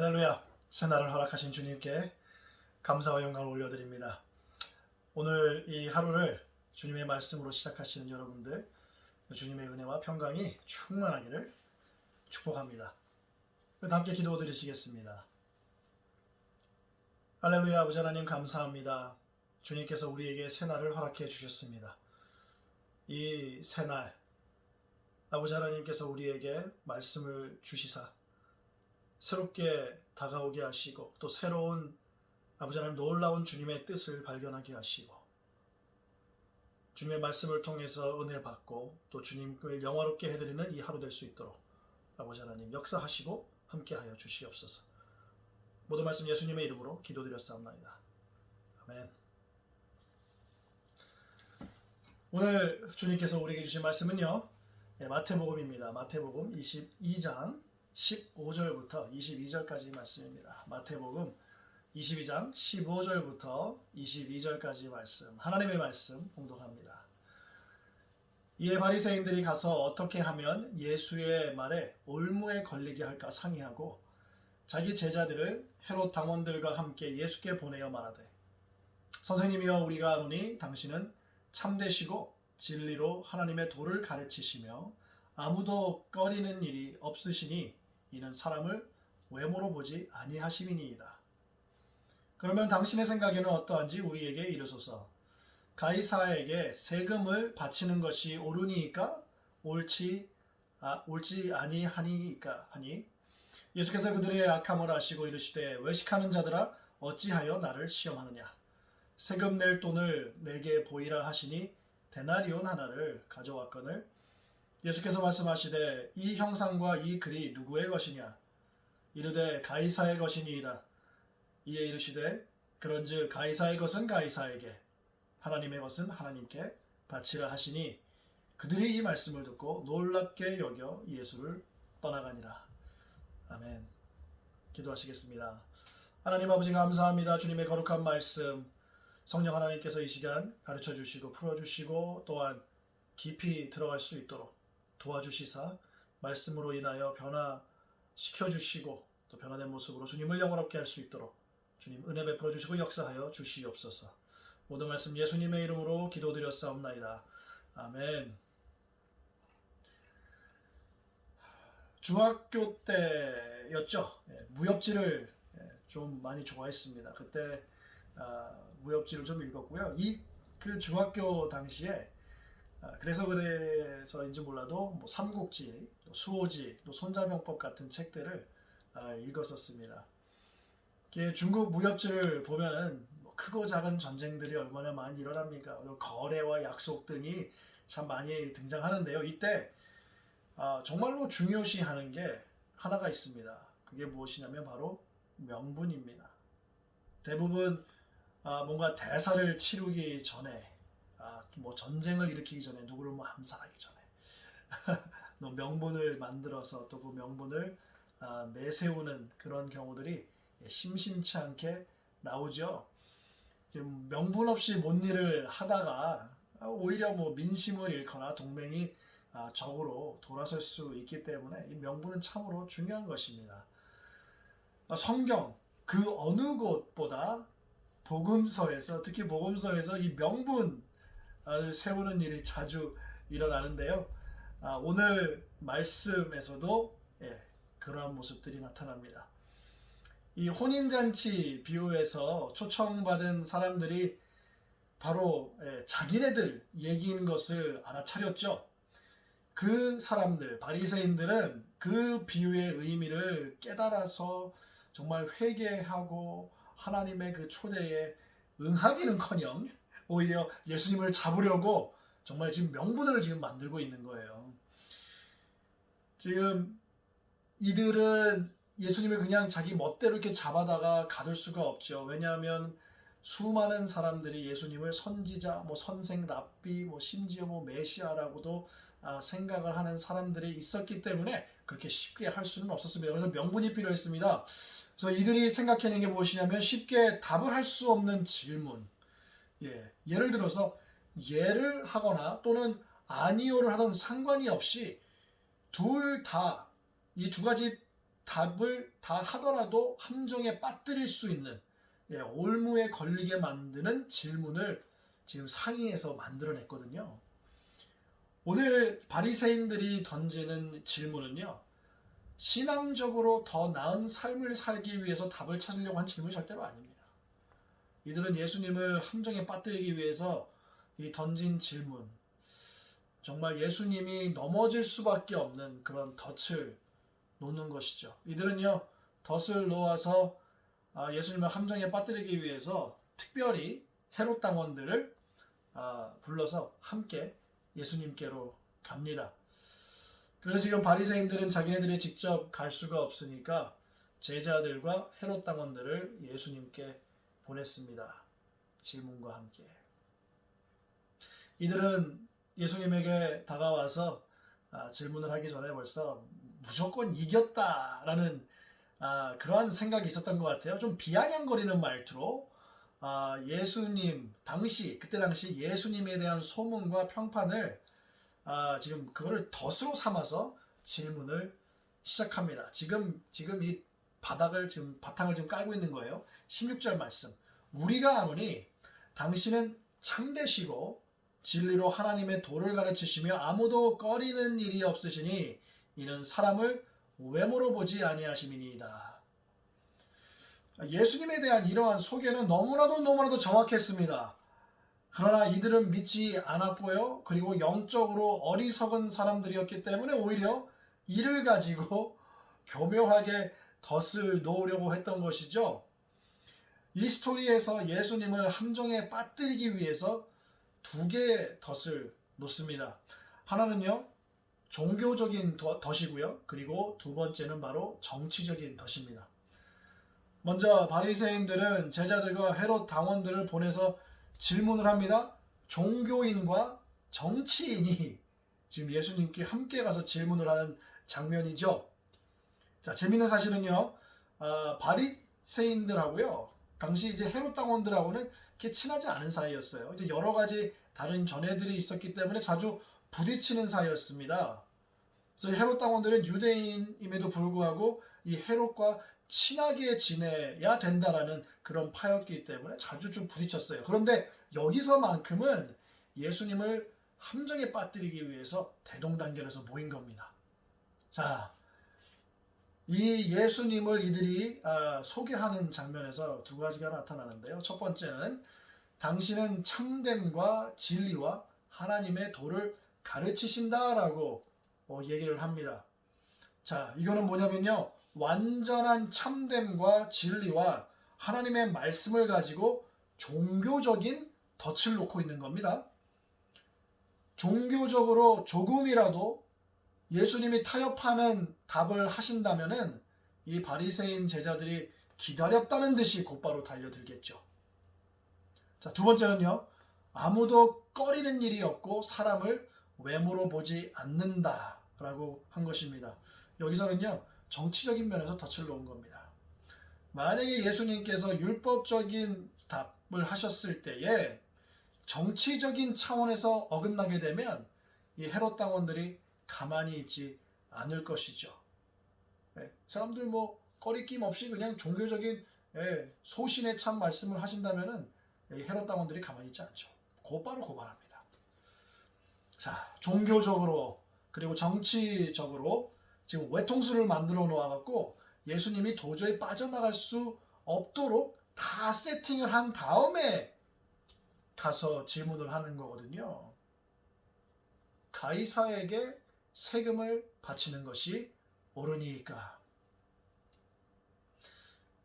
할렐루야. 새날을 허락하신 주님께 감사와 영광을 올려드립니다. 오늘 이 하루를 주님의 말씀으로 시작하시는 여러분들, 주님의 은혜와 평강이 충만하기를 축복합니다. 함께 기도드리시겠습니다. 할렐루야. 아버지 하나님 감사합니다. 주님께서 우리에게 새날을 허락해 주셨습니다. 이 새날 아버지 하나님께서 우리에게 말씀을 주시사 새롭게 다가오게 하시고 또 새로운 아버지 하나님 놀라운 주님의 뜻을 발견하게 하시고 주님의 말씀을 통해서 은혜 받고 또 주님을 영화롭게 해드리는 이 하루 될 수 있도록 아버지 하나님 역사하시고 함께하여 주시옵소서. 모든 말씀 예수님의 이름으로 기도드렸사옵나이다. 아멘. 오늘 주님께서 우리에게 주신 말씀은요, 마태복음입니다. 마태복음 22장 15절부터 22절까지 말씀입니다. 마태복음 22장 15절부터 22절까지 말씀, 하나님의 말씀 봉독합니다. 이에 바리새인들이 가서 어떻게 하면 예수의 말에 올무에 걸리게 할까 상의하고 자기 제자들을 헤롯 당원들과 함께 예수께 보내어 말하되, 선생님이여, 우리가 아노니 당신은 참되시고 진리로 하나님의 도를 가르치시며 아무도 꺼리는 일이 없으시니 이는 사람을 외모로 보지 아니하심이니이다. 그러면 당신의 생각에는 어떠한지 우리에게 이르소서. 가이사에게 세금을 바치는 것이 옳으니까 옳지 아니하니까 하니, 예수께서 그들의 악함을 아시고 이르시되, 외식하는 자들아 어찌하여 나를 시험하느냐. 세금 낼 돈을 내게 보이라 하시니 데나리온 하나를 가져왔거늘, 예수께서 말씀하시되, 이 형상과 이 글이 누구의 것이냐. 이르되 가이사의 것이니이다. 이에 이르시되, 그런즉 가이사의 것은 가이사에게, 하나님의 것은 하나님께 바치라 하시니, 그들이 이 말씀을 듣고 놀랍게 여겨 예수를 떠나가니라. 아멘. 기도하시겠습니다. 하나님 아버지 감사합니다. 주님의 거룩한 말씀, 성령 하나님께서 이 시간 가르쳐 주시고 풀어 주시고 또한 깊이 들어갈 수 있도록 도와주시사 말씀으로 인하여 변화시켜 주시고 또 변화된 모습으로 주님을 영원롭게 할 수 있도록 주님 은혜 베풀어 주시고 역사하여 주시옵소서. 모든 말씀 예수님의 이름으로 기도드렸사옵나이다. 아멘. 중학교 때였죠. 무협지를 좀 많이 좋아했습니다. 그때 무협지를 좀 읽었고요. 그 중학교 당시에 그래서인지 몰라도 뭐 삼국지, 수호지, 또 손자병법 같은 책들을 읽었었습니다. 중국 무협지를 보면은 크고 작은 전쟁들이 얼마나 많이 일어납니까? 거래와 약속 등이 참 많이 등장하는데요. 이때 정말로 중요시하는 게 하나가 있습니다. 그게 무엇이냐면 바로 명분입니다. 대부분 뭔가 대사를 치르기 전에, 뭐 전쟁을 일으키기 전에, 누구를 뭐 암살하기 전에 명분을 만들어서 또 그 명분을 내세우는 그런 경우들이 심심치 않게 나오죠. 명분 없이 뭔 일을 하다가 오히려 뭐 민심을 잃거나 동맹이 적으로 돌아설 수 있기 때문에 이 명분은 참으로 중요한 것입니다. 성경 그 어느 곳보다 복음서에서, 특히 복음서에서 이 명분을 세우는 일이 자주 일어나는데요. 오늘 말씀에서도 그러한 모습들이 나타납니다. 이 혼인잔치 비유에서 초청받은 사람들이 바로 자기네들 얘기인 것을 알아차렸죠. 그 사람들, 바리새인들은 그 비유의 의미를 깨달아서 정말 회개하고 하나님의 그 초대에 응하기는커녕 오히려 예수님을 잡으려고 정말 지금 명분을 지금 만들고 있는 거예요. 지금 이들은 예수님을 그냥 자기 멋대로 이렇게 잡아다가 가둘 수가 없죠. 왜냐하면 수많은 사람들이 예수님을 선지자, 뭐 선생, 랍비, 뭐 심지어 뭐 메시아라고도 생각을 하는 사람들이 있었기 때문에 그렇게 쉽게 할 수는 없었습니다. 그래서 명분이 필요했습니다. 그래서 이들이 생각해낸 게 무엇이냐면 쉽게 답을 할 수 없는 질문. 예를 들어서 예를 하거나 또는 아니요를 하던 상관이 없이 둘 다 이 두 가지 답을 다 하더라도 함정에 빠뜨릴 수 있는 올무에 걸리게 만드는 질문을 지금 상의해서 만들어냈거든요. 오늘 바리새인들이 던지는 질문은요, 신앙적으로 더 나은 삶을 살기 위해서 답을 찾으려고 한 질문이 절대로 아닙니다. 이들은 예수님을 함정에 빠뜨리기 위해서 이 던진 질문, 정말 예수님이 넘어질 수밖에 없는 그런 덫을 놓는 것이죠. 이들은요, 덫을 놓아서 예수님을 함정에 빠뜨리기 위해서 특별히 헤롯 당원들을 불러서 함께 예수님께로 갑니다. 그래서 지금 바리새인들은 자기네들이 직접 갈 수가 없으니까 제자들과 헤롯 당원들을 예수님께 보냈습니다. 질문과 함께. 이들은 예수님에게 다가와서 질문을 하기 전에 벌써 무조건 이겼다라는 그러한 생각이 있었던 것 같아요. 좀 비아냥거리는 말투로 예수님 그때 당시 예수님에 대한 소문과 평판을 지금 그거를 덫으로 삼아서 질문을 시작합니다. 지금 이 바탕을 지금 깔고 있는 거예요. 16절 말씀. 우리가 아노니 당신은 참되시고 진리로 하나님의 도를 가르치시며 아무도 꺼리는 일이 없으시니 이는 사람을 외모로 보지 아니하심이니이다. 예수님에 대한 이러한 소개는 너무나도 정확했습니다. 그러나 이들은 믿지 않았고요. 그리고 영적으로 어리석은 사람들이었기 때문에 오히려 이를 가지고 교묘하게 덫을 놓으려고 했던 것이죠. 이 스토리에서 예수님을 함정에 빠뜨리기 위해서 두 개의 덫을 놓습니다. 하나는요, 종교적인 덫이고요. 그리고 두 번째는 바로 정치적인 덫입니다. 먼저 바리새인들은 제자들과 헤롯 당원들을 보내서 질문을 합니다. 종교인과 정치인이 지금 예수님께 함께 가서 질문을 하는 장면이죠. 자, 재밌는 사실은요, 바리새인들하고요, 당시 이제 헤롯 당원들하고는 이렇게 친하지 않은 사이였어요. 이제 여러 가지 다른 견해들이 있었기 때문에 자주 부딪히는 사이였습니다. 그래서 헤롯 당원들은 유대인임에도 불구하고 이 헤롯과 친하게 지내야 된다라는 그런 파였기 때문에 자주 좀 부딪혔어요. 그런데 여기서만큼은 예수님을 함정에 빠뜨리기 위해서 대동단결해서 모인 겁니다. 자, 이 예수님을 이들이 소개하는 장면에서 두 가지가 나타나는데요. 첫 번째는 당신은 참됨과 진리와 하나님의 도를 가르치신다라고 얘기를 합니다. 자, 이거는 뭐냐면요, 완전한 참됨과 진리와 하나님의 말씀을 가지고 종교적인 덫을 놓고 있는 겁니다. 종교적으로 조금이라도 예수님이 타협하는 답을 하신다면은 이 바리새인 제자들이 기다렸다는 듯이 곧바로 달려들겠죠. 자, 두 번째는요, 아무도 꺼리는 일이 없고 사람을 외모로 보지 않는다라고 한 것입니다. 여기서는요, 정치적인 면에서 덫을 놓은 겁니다. 만약에 예수님께서 율법적인 답을 하셨을 때에 정치적인 차원에서 어긋나게 되면 이 헤롯 당원들이 가만히 있지 않을 것이죠. 사람들 꺼리낌 없이 그냥 종교적인 소신의 참 말씀을 하신다면은 헤롯 당원들이 가만히 있지 않죠. 곧바로 고발합니다. 자, 종교적으로 그리고 정치적으로 지금 외통수를 만들어 놓아갖고 예수님이 도저히 빠져나갈 수 없도록 다 세팅을 한 다음에 가서 질문을 하는 거거든요. 가이사에게 세금을 바치는 것이 옳으니까.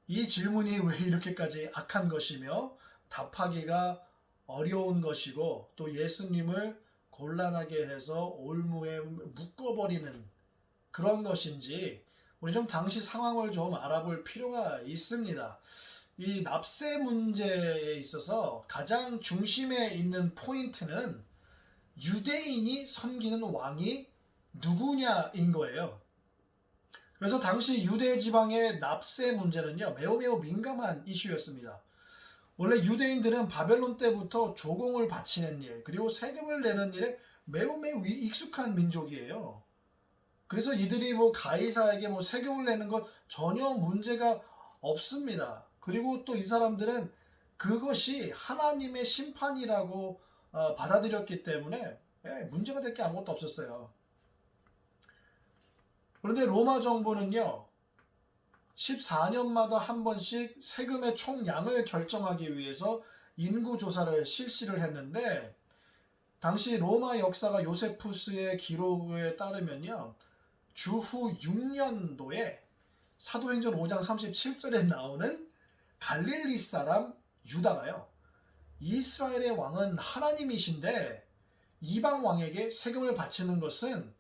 이 질문이 왜 이렇게까지 악한 것이며 답하기가 어려운 것이고 또 예수님을 곤란하게 해서 올무에 묶어버리는 그런 것인지 우리 좀 당시 상황을 좀 알아볼 필요가 있습니다. 이 납세 문제에 있어서 가장 중심에 있는 포인트는 유대인이 섬기는 왕이 누구냐인 거예요. 그래서 당시 유대 지방의 납세 문제는요, 매우 민감한 이슈였습니다. 원래 유대인들은 바벨론 때부터 조공을 바치는 일, 그리고 세금을 내는 일에 매우 익숙한 민족이에요. 그래서 이들이 뭐 가이사에게 뭐 세금을 내는 것 전혀 문제가 없습니다. 그리고 또 이 사람들은 그것이 하나님의 심판이라고 받아들였기 때문에 문제가 될 게 아무것도 없었어요. 그런데 로마 정부는요, 14년마다 한 번씩 세금의 총량을 결정하기 위해서 인구조사를 실시를 했는데, 당시 로마 역사가 요세푸스의 기록에 따르면요, 주후 6년도에 사도행전 5장 37절에 나오는 갈릴리 사람 유다가요, 이스라엘의 왕은 하나님이신데 이방 왕에게 세금을 바치는 것은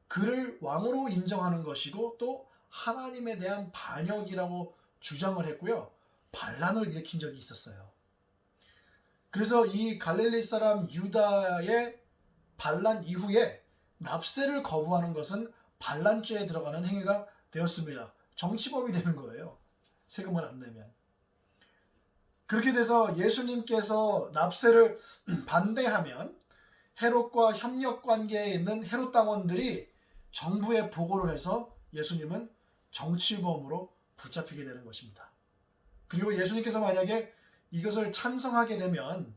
그를 왕으로 인정하는 것이고 또 하나님에 대한 반역이라고 주장을 했고요, 반란을 일으킨 적이 있었어요. 그래서 이 갈릴리 사람 유다의 반란 이후에 납세를 거부하는 것은 반란죄에 들어가는 행위가 되었습니다. 정치범이 되는 거예요, 세금을 안 내면. 그렇게 돼서 예수님께서 납세를 반대하면 헤롯과 협력 관계에 있는 헤롯 당원들이 정부에 보고를 해서 예수님은 정치범으로 붙잡히게 되는 것입니다. 그리고 예수님께서 만약에 이것을 찬성하게 되면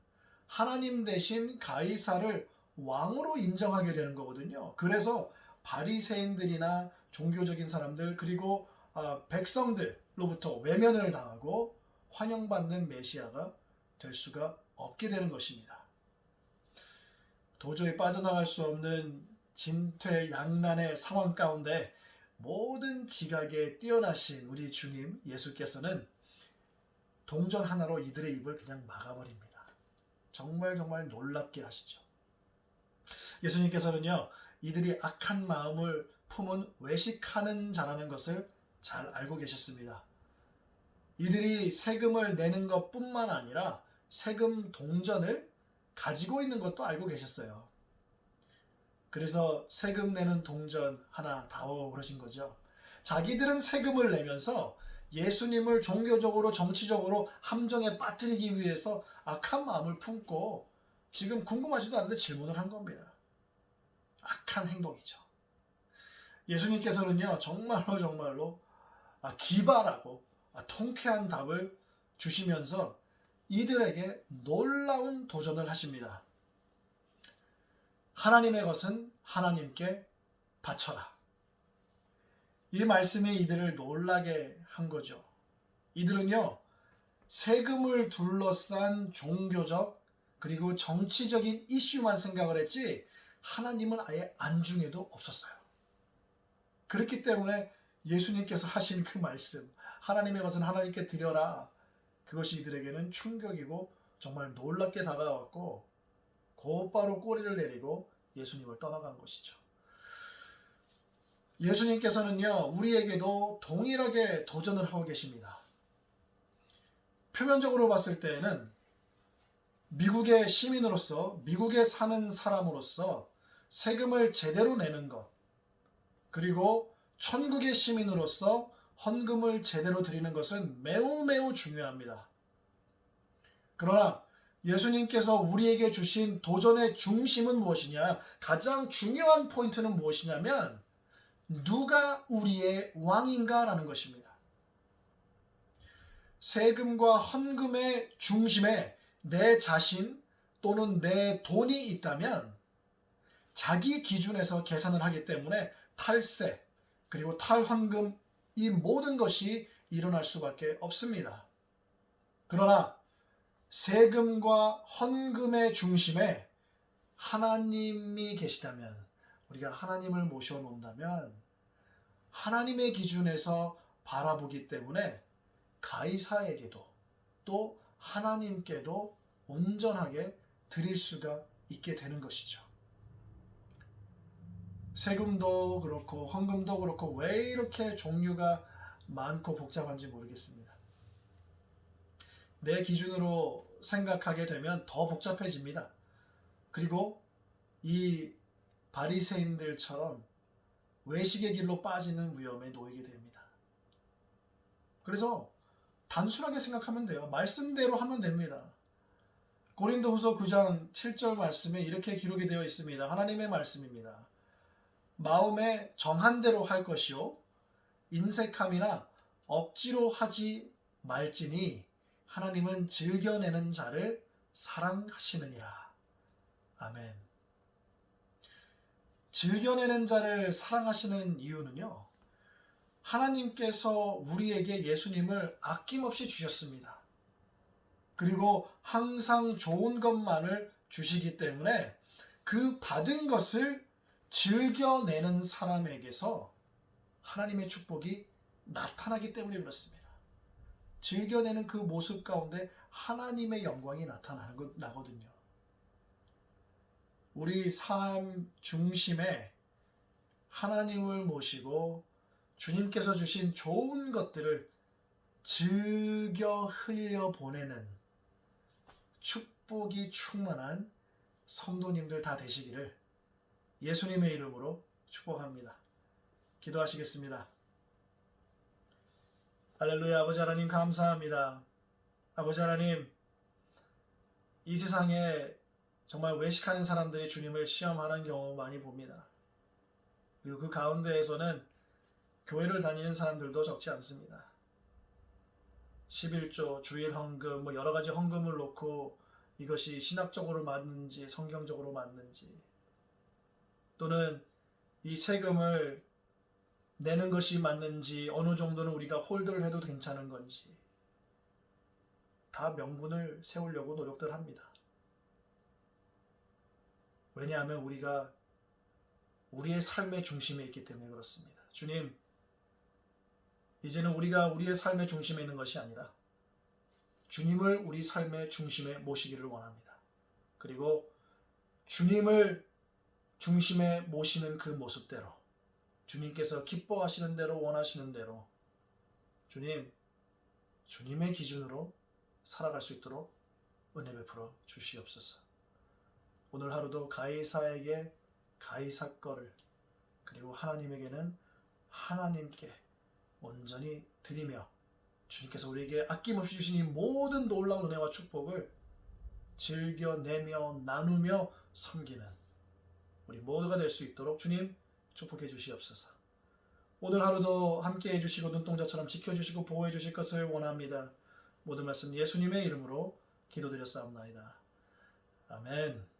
하나님 대신 가이사를 왕으로 인정하게 되는 거거든요. 그래서 바리새인들이나 종교적인 사람들 그리고 백성들로부터 외면을 당하고 환영받는 메시아가 될 수가 없게 되는 것입니다. 도저히 빠져나갈 수 없는 진퇴양난의 상황 가운데 모든 지각에 뛰어나신 우리 주님 예수께서는 동전 하나로 이들의 입을 그냥 막아버립니다. 정말 놀랍게 하시죠. 예수님께서는요, 이들이 악한 마음을 품은 외식하는 자라는 것을 잘 알고 계셨습니다. 이들이 세금을 내는 것뿐만 아니라 세금 동전을 가지고 있는 것도 알고 계셨어요. 그래서 세금 내는 동전 하나 다오 그러신 거죠. 자기들은 세금을 내면서 예수님을 종교적으로 정치적으로 함정에 빠뜨리기 위해서 악한 마음을 품고 지금 궁금하지도 않은데 질문을 한 겁니다. 악한 행동이죠. 예수님께서는요, 정말로 기발하고 통쾌한 답을 주시면서 이들에게 놀라운 도전을 하십니다. 하나님의 것은 하나님께 바쳐라. 이 말씀이 이들을 놀라게 한 거죠. 이들은요, 세금을 둘러싼 종교적 그리고 정치적인 이슈만 생각을 했지 하나님은 아예 안중에도 없었어요. 그렇기 때문에 예수님께서 하신 그 말씀, 하나님의 것은 하나님께 드려라, 그것이 이들에게는 충격이고 정말 놀랍게 다가왔고 곧바로 꼬리를 내리고 예수님을 떠나간 것이죠. 예수님께서는요, 우리에게도 동일하게 도전을 하고 계십니다. 표면적으로 봤을 때에는 미국의 시민으로서, 미국에 사는 사람으로서 세금을 제대로 내는 것, 그리고 천국의 시민으로서 헌금을 제대로 드리는 것은 매우 중요합니다. 그러나 예수님께서 우리에게 주신 도전의 중심은 무엇이냐? 가장 중요한 포인트는 무엇이냐면 누가 우리의 왕인가 라는 것입니다. 세금과 헌금의 중심에 내 자신 또는 내 돈이 있다면 자기 기준에서 계산을 하기 때문에 탈세 그리고 탈헌금 이 모든 것이 일어날 수밖에 없습니다. 그러나 세금과 헌금의 중심에 하나님이 계시다면, 우리가 하나님을 모셔놓는다면 하나님의 기준에서 바라보기 때문에 가이사에게도 또 하나님께도 온전하게 드릴 수가 있게 되는 것이죠. 세금도 그렇고 헌금도 그렇고 왜 이렇게 종류가 많고 복잡한지 모르겠습니다. 내 기준으로 생각하게 되면 더 복잡해집니다. 그리고 이 바리새인들처럼 외식의 길로 빠지는 위험에 놓이게 됩니다. 그래서 단순하게 생각하면 돼요. 말씀대로 하면 됩니다. 고린도후서 9장 7절 말씀에 이렇게 기록이 되어 있습니다. 하나님의 말씀입니다. 마음에 정한 대로 할 것이요 인색함이나 억지로 하지 말지니 하나님은 즐겨내는 자를 사랑하시느니라. 아멘. 즐겨내는 자를 사랑하시는 이유는요, 하나님께서 우리에게 예수님을 아낌없이 주셨습니다. 그리고 항상 좋은 것만을 주시기 때문에 그 받은 것을 즐겨내는 사람에게서 하나님의 축복이 나타나기 때문에 그렇습니다. 즐겨내는 그 모습 가운데 하나님의 영광이 나거든요. 우리 삶 중심에 하나님을 모시고 주님께서 주신 좋은 것들을 즐겨 흘려보내는 축복이 충만한 성도님들 다 되시기를 예수님의 이름으로 축복합니다. 기도하시겠습니다. 할렐루야. 아버지 하나님 감사합니다. 아버지 하나님, 이 세상에 정말 외식하는 사람들이 주님을 시험하는 경우 많이 봅니다. 그리고 그 가운데에서는 교회를 다니는 사람들도 적지 않습니다. 11조, 주일 헌금, 여러 가지 헌금을 놓고 이것이 신학적으로 맞는지 성경적으로 맞는지, 또는 이 세금을 내는 것이 맞는지 어느 정도는 우리가 홀드를 해도 괜찮은 건지 다 명분을 세우려고 노력들 합니다. 왜냐하면 우리가 우리의 삶의 중심에 있기 때문에 그렇습니다. 주님, 이제는 우리가 우리의 삶의 중심에 있는 것이 아니라 주님을 우리 삶의 중심에 모시기를 원합니다. 그리고 주님을 중심에 모시는 그 모습대로, 주님께서 기뻐하시는 대로, 원하시는 대로 주님의 기준으로 살아갈 수 있도록 은혜 베풀어 주시옵소서. 오늘 하루도 가이사에게 가이사 거를, 그리고 하나님에게는 하나님께 온전히 드리며 주님께서 우리에게 아낌없이 주신 이 모든 놀라운 은혜와 축복을 즐겨내며 나누며 섬기는 우리 모두가 될 수 있도록 주님 축복해 주시옵소서. 오늘 하루도 함께 해주시고 눈동자처럼 지켜주시고 보호해 주실 것을 원합니다. 모든 말씀 예수님의 이름으로 기도드렸사옵나이다. 아멘.